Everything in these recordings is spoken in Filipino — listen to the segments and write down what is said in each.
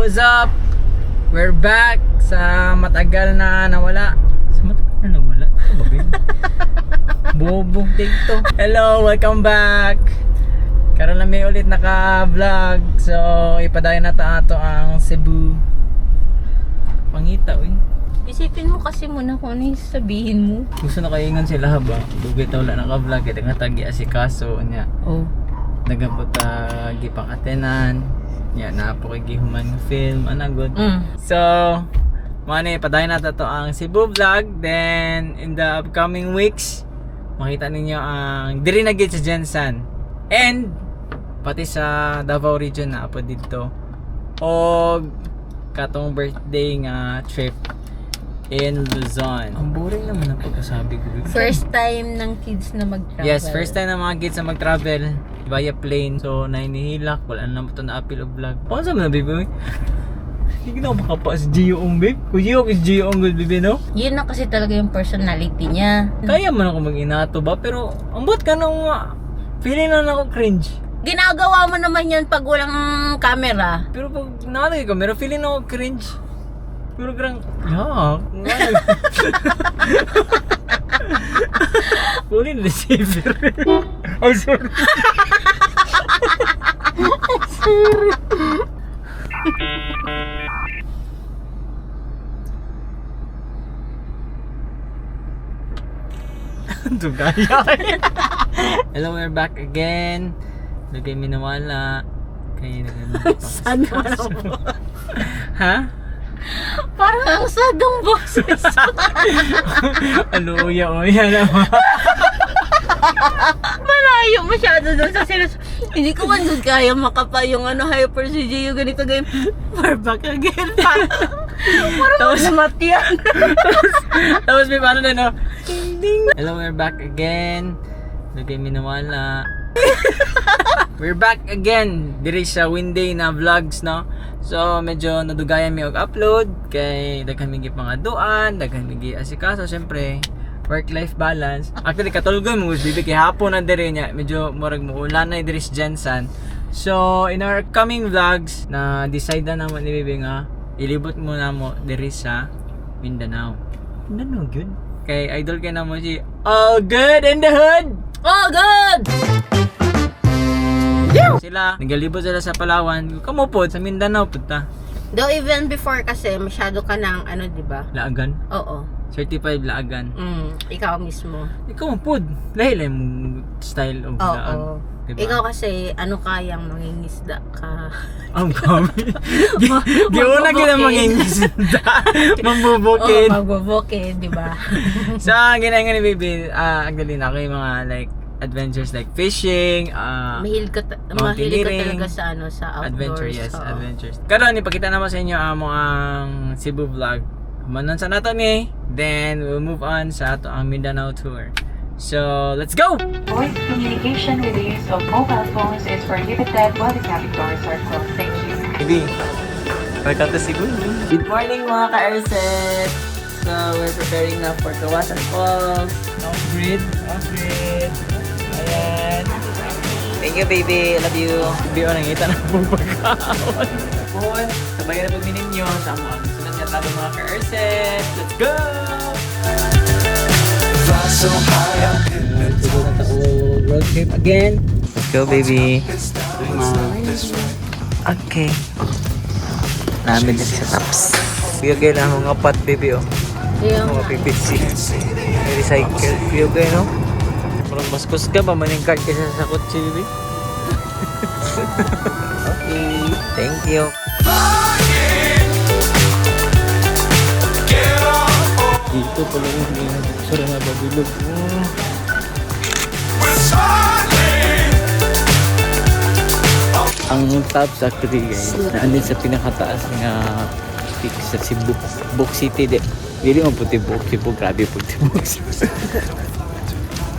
what's up? We're back sa matagal na nawala. Sa matagal na nawala? Bobong TikTok. Hello, welcome back. Karon na may ulit naka-vlog. So, ipadayon na ato ang Cebu. Pangita, uy. Isipin mo kasi muna kung ano yung sabihin mo. Gusto na kaingan sila ba? Dugay ta wala naka-vlog kay nga tagi asikaso nya. Oh. Nagabot gipang atenan. Nya na po kay gihuman nga film ana good. So, mani padayon na to ang Cebu vlog. Then in the upcoming weeks, makita ninyo ang diri na gid sa Jensan. And pati sa Davao region na po dito. Og katong birthday nga trip in Luzon. Ang boring naman ang pagkasabi ko. First time ng kids na mag-travel. Yes, first time ng mga kids na mag-travel via plane. So, nainihilak. Wala na mo ito na-appeal o vlog. Paano sabi na, baby? Hindi na ako makapa si Gio Ong, babe. Kung Gio is Gio Ong, baby, no? Yun na kasi talaga yung personality niya. Kaya man ako mag-inato ba? Pero, ang ba't ka nung feeling na ako cringe. Ginagawa mo naman yun pag walang camera. Pero pag nakalagay ka, meron feeling na ako cringe. Pero grang, Pulling receiver. I'm sorry. Sorry. Hello, we're back again. Lagay minawala. Kaya nagay Saan wala mo? Ha? Parang ang sadong boses. Ano, uya naman. Malayo masyado doon sa sinas. Hindi ko man doon kaya makapa yung hyper si Gio ganito game. We're back again. Parang namat yan. Tapos may paano na no? Hello, we're back again. Lagay minawala. We're back again. Diri sa Winday na vlogs, no? So, medyo nadugayan mi og-upload kay daghan mi pangaduan, daghan mi asikaso, syempre work-life balance. Actually katulgon mo bibi kay hapon na diri nya, medyo murag muulan na diri sa Jensan. So, in our coming vlogs na decide na naman ni bibi nga ilibot mo na mo diri sa Mindanao. Mindanao good. Kay idol kay na mo si All Good in the Hood. Oh, good! Sila, nagalibot sila sa Palawan. Kamupod sa Mindanao punta. Though even before kasi masyado ka ng di ba? Laagan. Oo. Certified laagan. Ikaw mismo. Ikaw mapod. Lahi mo style of laag. Oo. Diba? Ikaw kasi kayang mangingisda ka. Ang kami. Di mo na kita mangingisda. Mambubukid. Magbubukid, di ba? So, ginaya nga ni baby, actually na kayo mga like adventures like fishing, mahilig ka talaga sa sa outdoors. Adventure, yes, adventures. Karon ipakita naman sa inyo ang Cebu vlog. Manon sa nato ni, then we'll move on sa ato ang Mindanao tour. So, let's go! Voice communication with the use of mobile phones is prohibited while the cabin doors are closed. Thank you. Baby, welcome to Cebu. Good morning mga ka-airset! So, we're preparing na for Kawasan Falls. Off-grid. Ayan. Thank you, baby. I love you. Baby, nangita na po pagkaon. Bon, sabayan na pagminin nyo sa mga sunod niya tayo mga ka-airset. Let's go! Fly so high up in the Road trip again. Let's go, baby. Okay. Namin din sa tops. Bigay na akong apat, baby, oh. Yeah. Mga PPC. Recycle. Bigay, no? Parang baskus ka pa, maning card ka sa kotse, baby. Okay. Thank you. Dito pala yung sura na babilog. Ang tops actually guys, nandun sa pinakataas nga peak sa Cebu, Book City. Dili mo puti Book Cebu, grabe puti Book City.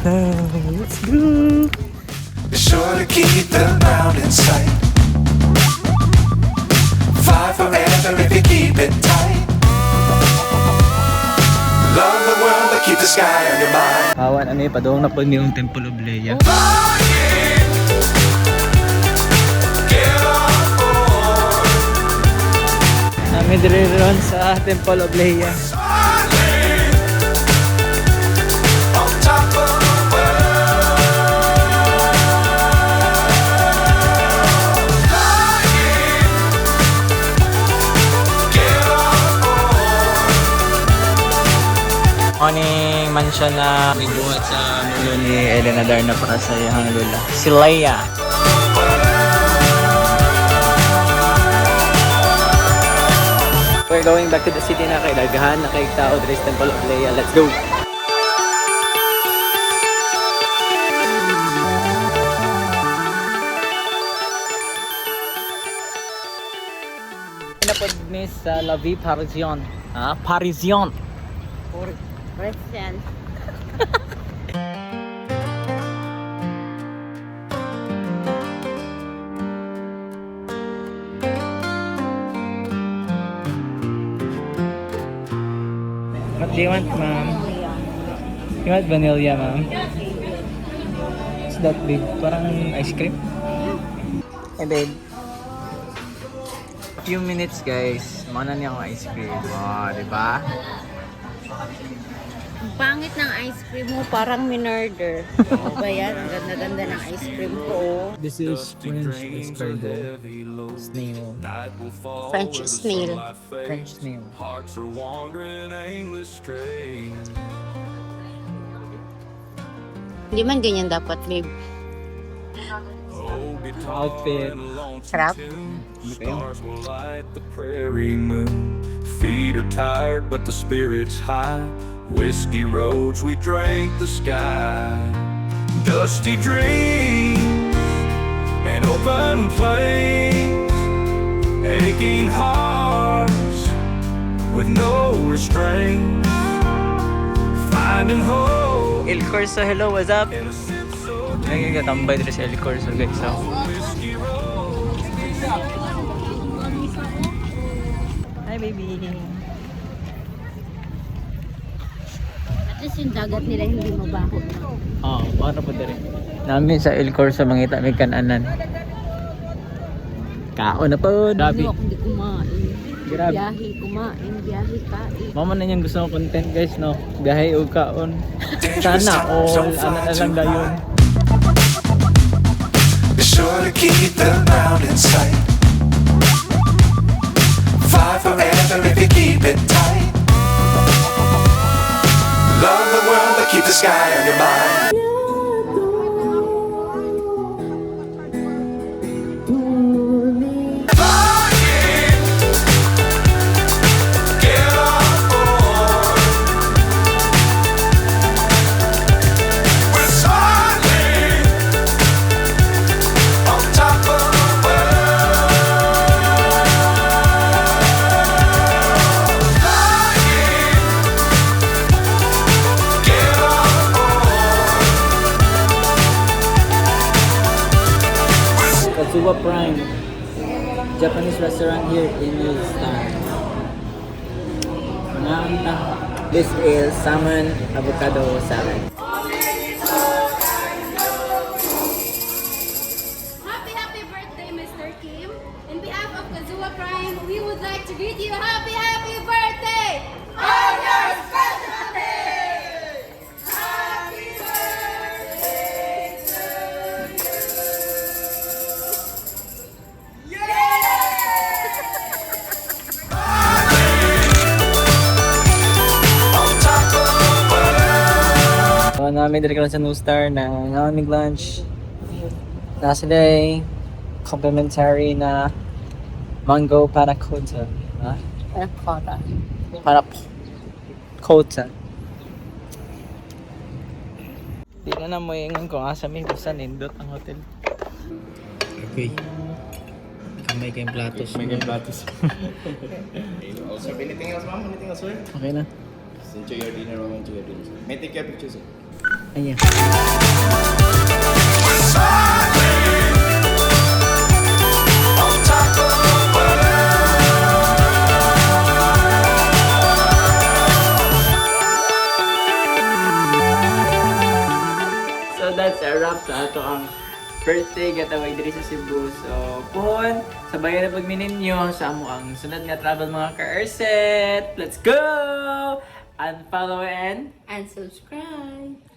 Let's go! Be sure to keep the mountain sight. Fly forever if you keep it tight. Love the world but keep the sky on your mind. Kawan, ano yung padong na po yung Temple of Leia. Kami diriron sa Temple of Leia. Smiling on top of the world. Flying, get on board. Oning mansion na binuhat sa mulo ni Elena Darna para sa iyang lula. Si Leia. We're going back to the city na kay Daghan na kay tao dres Temple of Leia. Let's go. Pinapod ni sa La Vie Parisienne. Parisienne. Christian. What do you want, ma'am? You want vanilla, ma'am? It's that big. Parang ice cream. Hey, babe. Few minutes, guys. Mana niya akong ice cream. Oh, di ba? Ang pangit ng ice cream mo, parang minurder. Ano ba yan? Ang ganda-ganda ng ice cream ko. Oh. This is French escargot. Snail. French snail. French snail. Hearts are wandering aimless stray. Hindi man ganyan dapat, babe. Outfit. Sarap. Stars will light the prairie moon. Feet are tired, but the spirit's high. Whiskey roads, we drank the sky. Dusty dreams and open plains. Aching hearts with no restraint. Finding hope El Corso, hello, what's up? in a sense so Nagkakatambay dito sa El Corso, guys. So, whiskey roads. hi, baby. At least yung dagat nila hindi mabaho. Oh, para po diri. Namin sa El Corso mangita may kananan. Kaon na po. Grabe. Ano ako hindi kumain. Grabe. Biyahe, kumain. Biyahe, kain. Mama na yan gusto ng content, guys, no? Gahay o kaon. Sana all ano na lang dayon. Be sure to keep the ground in sight. Fly forever if you keep it tight. Love the world, but keep the sky on your mind. Flying, get on board. We're soaring on top of the world. Flying, get on board. Kazuwa Prime. Japanese restaurant here in Houston. This is salmon avocado salad. Happy birthday, Mr. Kim. In behalf of Kazuha Prime, we would like to greet you happy birthday! On your special day! Happy birthday to you! On top of the world. So, namin dito lang sa New Star na naming lunch. Nasa day, complimentary na mango panna cotta. Ha? Panna cotta. Di na mo ingon ko asa may busa nindot ang hotel. Okay. May kayong platos. May kayong platos. Also, anything else, ma'am? Anything else, sir? Okay na. Just enjoy your dinner, ma'am. Enjoy your dinner. Sir. May take your picture, sir. Ayan. We're soaring on top of the world. So that's a wrap sa ato ang birthday getaway diri sa Cebu. So, pohon, sabayan na pagminin nyo sa amo ang sunod nga travel mga ka-Erset. Let's go! And follow and And subscribe.